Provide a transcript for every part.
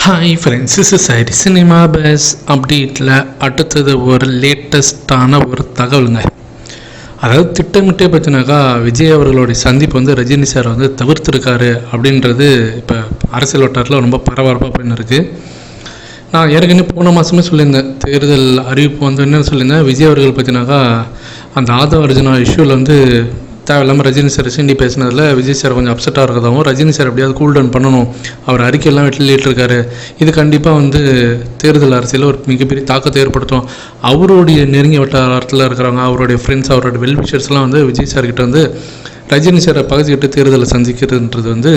Hi friends, this is ஐரி cinema பேஸ் அப்டேட்டில் அடுத்தது ஒரு லேட்டஸ்டான ஒரு தகவலுங்க. அதாவது திட்டமிட்டே பார்த்தினாக்கா விஜய் அவர்களுடைய சந்திப்பு வந்து ரஜினி சார் வந்து தவிர்த்துருக்காரு அப்படின்றது இப்போ அரசியல் வட்டாரத்தில் ரொம்ப பரபரப்பாக போயின்னு இருக்குது. நான் ஏற்கனவே போன மாதமே சொல்லியிருந்தேன், தேர்தல் அறிவிப்பு வந்து என்னென்னு சொல்லியிருந்தேன், விஜய் அவர்கள் பார்த்தினாக்கா அந்த ஆதவ அர்ஜுனா இஷ்யூவில் வந்து தேவையில்லாமல் ரஜினி சார் சீண்டி பேசினதில் விஜய் சார் கொஞ்சம் அப்செட்டாக இருக்கிறதாகவும், ரஜினி சார் எப்படியாவது கூல் டவுன் பண்ணணும், அவர் அறிக்கையெல்லாம் வெளியிட்டிருக்காரு, இது கண்டிப்பாக வந்து தேர்தல் அரசியலில் ஒரு மிகப்பெரிய தாக்கத்தை ஏற்படுத்தும். அவருடைய நெருங்கிய வட்டாரத்தில் இருக்கிறவங்க, அவருடைய ஃப்ரெண்ட்ஸ், அவரோட வெல்விஷர்ஸ்லாம் வந்து விஜய் சார்கிட்ட வந்து ரஜினி சாரை பகுதிக்கிட்டு தேர்தலை சந்திக்கிறதுன்றது வந்து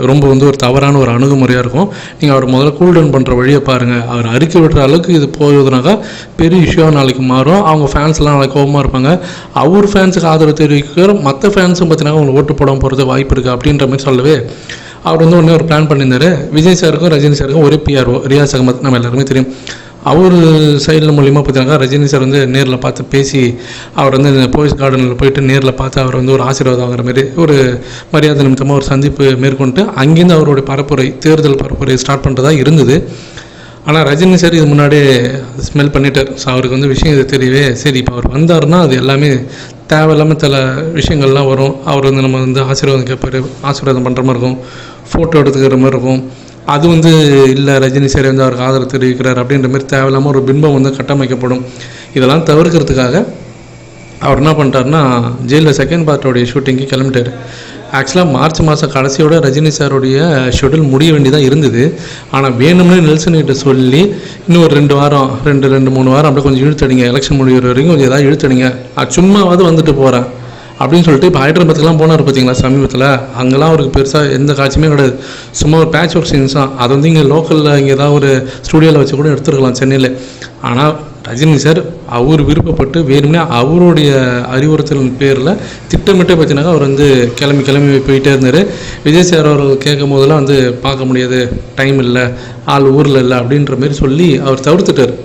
ரொம்ப வந்து ஒரு தவறான ஒரு அணுகுமுறையாக இருக்கும். நீங்கள் அவர் முதல்ல கூல் டவுன் பண்ணுற வழியை பாருங்கள். அவர் அறிக்கை விடுற அளவுக்கு இது போகுதுனாக்கா பெரிய இஷ்யூவாக நாளைக்கு மாறும். அவங்க ஃபேன்ஸ்லாம் நாளைக்கு கோபமாக இருப்பாங்க. அவர் ஃபேன்ஸுக்கு ஆதரவு தெரிவிக்கிற மற்ற ஃபேன்ஸும் பார்த்தீங்கன்னா அவங்க ஓட்டு போடாமல் போகிறது வாய்ப்பு இருக்குது அப்படின்ற மாதிரி சொல்லவே அவர் வந்து ஒன்றே ஒரு பிளான் பண்ணியிருந்தார். விஜய் சாருக்கும் ரஜினி சாருக்கும் ஒரே பிஆர்ஓ ரியாஸ் அகமத், நம்ம எல்லாருமே தெரியும். அவர் சைடில் மூலிமா பார்த்தீங்கன்னா ரஜினி சார் வந்து நேரில் பார்த்து பேசி அவர் வந்து இந்த போலீஸ் கார்டனில் போயிட்டு நேரில் பார்த்து அவர் வந்து ஒரு ஆசீர்வாதம் ஆகிற மாதிரி ஒரு மரியாதை நிமித்தமாக ஒரு சந்திப்பு மேற்கொண்டு அங்கேருந்து அவருடைய பரப்புரை, தேர்தல் பரப்புரை ஸ்டார்ட் பண்ணுறதா இருந்தது. ஆனால் ரஜினி சார் இது முன்னாடியே ஸ்மெல் பண்ணிட்டார். ஸோ அவருக்கு வந்து விஷயம் இது தெரியவே, சரி இப்போ அவர் வந்தார்னா அது எல்லாமே தேவையில்லாமல் சில விஷயங்கள்லாம் வரும். அவர் வந்து நம்ம வந்து ஆசீர்வாதம் கேட்பார், ஆசீர்வாதம் பண்ணுற மாதிரி இருக்கும், ஃபோட்டோ எடுத்துக்கிற மாதிரி இருக்கும். அது வந்து இல்லை, ரஜினி சார் வந்து அவருக்கு ஆதரவு தெரிவிக்கிறார் அப்படின்ற மாதிரி தேவையில்லாமல் ஒரு பிம்பம் வந்து கட்டமைக்கப்படும். இதெல்லாம் தவிர்க்கிறதுக்காக அவர் என்ன பண்ணிட்டாருன்னா, ஜெயிலில் செகண்ட் பார்ட்டோடைய ஷூட்டிங்கு கிளம்பிட்டார். ஆக்சுவலாக மார்ச் மாதம் கடைசியோட ரஜினி சாருடைய ஷெடியூல் முடிய வேண்டியதாக இருந்தது. ஆனால் வேணும்னே நெல்சன்கிட்ட சொல்லி இன்னும் ஒரு 2 வாரம் 3 வாரம் அப்படியே கொஞ்சம் இழுத்தடிங்க, எலெக்ஷன் முடிகிற வரைக்கும் கொஞ்சம் ஏதாவது இழுத்தடிங்க, சும்மாவது வந்துட்டு போகிறேன் அப்படின்னு சொல்லிட்டு இப்போ ஹைதராபாத்துக்குலாம் போனார் பார்த்தீங்களா சமீபத்தில். அங்கெல்லாம் அவருக்கு பெருசாக எந்த காட்சியுமே கிடையாது, சும்மா ஒரு பேட்ச் ஒர்க் சீன்ஸ் தான். அது வந்து இங்கே லோக்கலில் இங்கே ஏதாவது ஒரு ஸ்டூடியோவில் வச்சு கூட எடுத்துருக்கலாம் சென்னையில். ஆனால் ரஜினி சார் அவர் விருப்பப்பட்டு வேணும்னே அவருடைய அறிவுறுத்தலின் பேரில் திட்டமிட்டே பார்த்தீங்கன்னா அவர் வந்து கிளம்பி போயிட்டே இருந்தார். விஜய் சார் அவர்கள் கேட்கும் போதெல்லாம் வந்து பார்க்க முடியாது, டைம் இல்லை, ஆள் ஊரில் இல்லை அப்படின்ற மாரி சொல்லி அவர் தவிர்த்துட்டார்.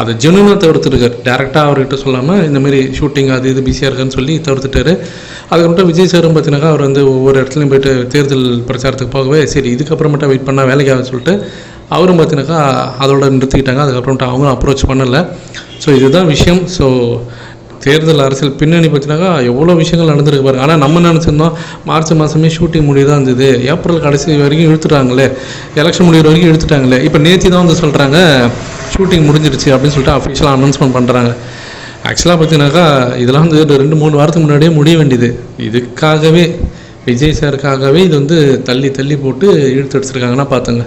அதை ஜெனுவனாக தவிர்த்துருக்கார். டேரெக்டாக அவர்கிட்ட சொல்லாமல் இந்தமாரி ஷூட்டிங் அது இது பிஸியாக இருக்கான்னு சொல்லி தவிர்த்துட்டார். அதுக்கப்புறம் விஜய் சாரும் பார்த்தீங்கன்னா அவர் வந்து ஒவ்வொரு இடத்துலையும் போய்ட்டு தேர்தல் பிரச்சாரத்துக்கு போகவே, சரி இதுக்கப்புறமேட்டா வெயிட் பண்ணால் வேலைக்காக சொல்லிட்டு அவரும் பார்த்தீங்கன்னாக்கா அதோட நிறுத்திக்கிட்டாங்க. அதுக்கப்புறமேட்டா அவங்களும் அப்ரோச் பண்ணலை. ஸோ இதுதான் விஷயம். ஸோ தேர்தல் அரசியல் பின்னணி பார்த்தீங்கன்னாக்கா எவ்வளோ விஷயங்கள் நடந்திருக்கு பாருங்க. ஆனால் நம்ம நினச்சிருந்தோம் மார்ச் மாதமே ஷூட்டிங் முடியதான் இருந்தது, ஏப்ரல் கடைசி வரைக்கும் இழுத்துட்டாங்களே, எலெக்ஷன் முடிகிற வரைக்கும் இழுத்துட்டாங்களே, இப்போ நேற்று தான் வந்து சொல்கிறாங்க ஷூட்டிங் முடிஞ்சிருச்சு அப்படின்னு சொல்லிட்டு அஃபிஷியலாக அனௌன்ஸ்மெண்ட் பண்ணுறாங்க. ஆக்சுவலாக பார்த்தீங்கன்னாக்கா இதெல்லாம் வந்து 2-3 வாரத்துக்கு முன்னாடியே முடிய வேண்டியது. இதுக்காகவே விஜய் சாருக்காகவே இது வந்து தள்ளி போட்டு இழுத்து அடிச்சிருக்காங்கன்னா பார்த்துங்க.